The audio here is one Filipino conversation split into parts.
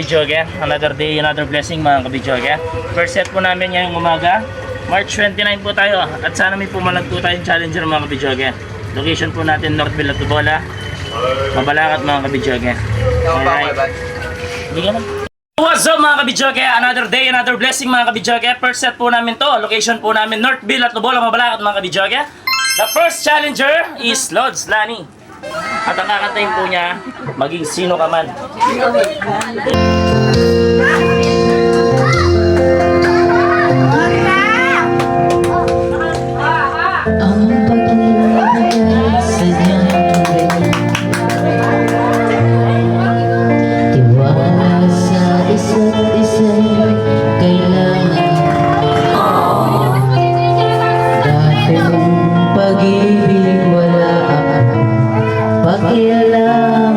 kabidyoge. Another day, another blessing mga kabidyoge. First set po namin ngayong umaga. March 29 po tayo. At sana may pumalag po tayong challenger mga kabidyoge. Location po natin Northville at Tubola. Mabalakat mga kabidyoge. Alright. Hindi ka na. What's up mga kabidyoge? Another day, another blessing mga kabidyoge. First set po namin to. Location po namin Northville at Tubola, Mabalakat mga kabidyoge. The first challenger is Lods Lani. At ang kakantayin po niya, maging sino ka man. Ang pag-ibig sadyang tiwala sa isa't isa'y kailangan. Dati mong pag-ibig wala akong pakialam.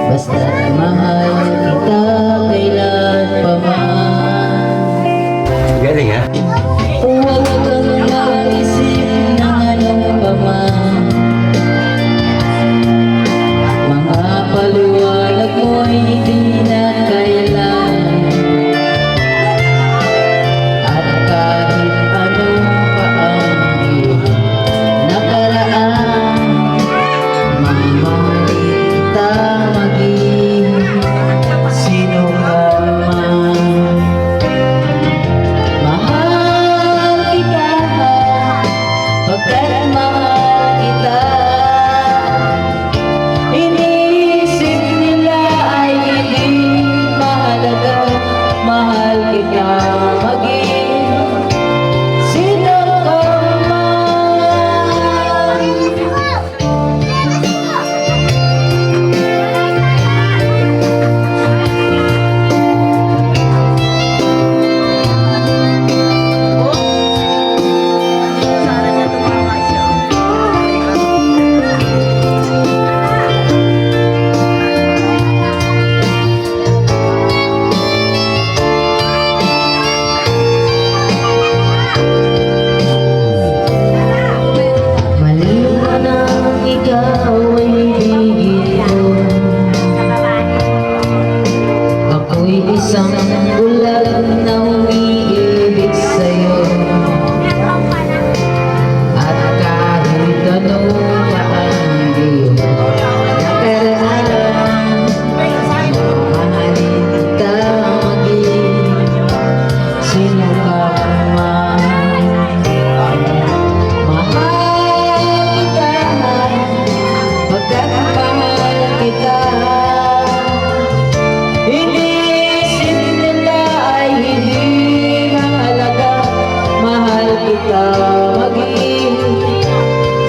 Basta mahal kita kailan pa man. Galing ha? Huwag kang mag-isip ng anong paman. Mga paliwanag mo'y di na kailangan. At kahit anong pa ang iyong nakaraan, mamahalin kita maging sino ka man. Mahal kita, pagkat mahal kita. Iniisip nila ay hindi mahalaga. Mahal kita maging sino ka man. Maliw na ikaw ay bigyan. Ako'y isang bulag na umiibig sa'yo. At kahit ano pa ang iyong nakaraan, mamahalin kita maging sino ka man. Mahal kita, pagkat mahal kita. Iniisip nila ay hindi mahalaga. Mahal kita maging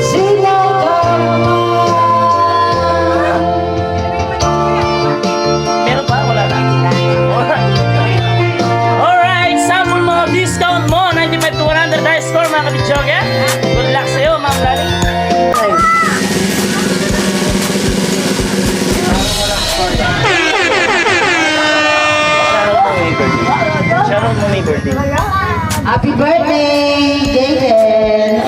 sino ka man. Meron pa? Wala na. Alright, sample mga discount mo. 95 to 100 high score mga kabidyoge. Good luck sa'yo mga Lani. Shoutout mo may birthday. Happy birthday, Jaden!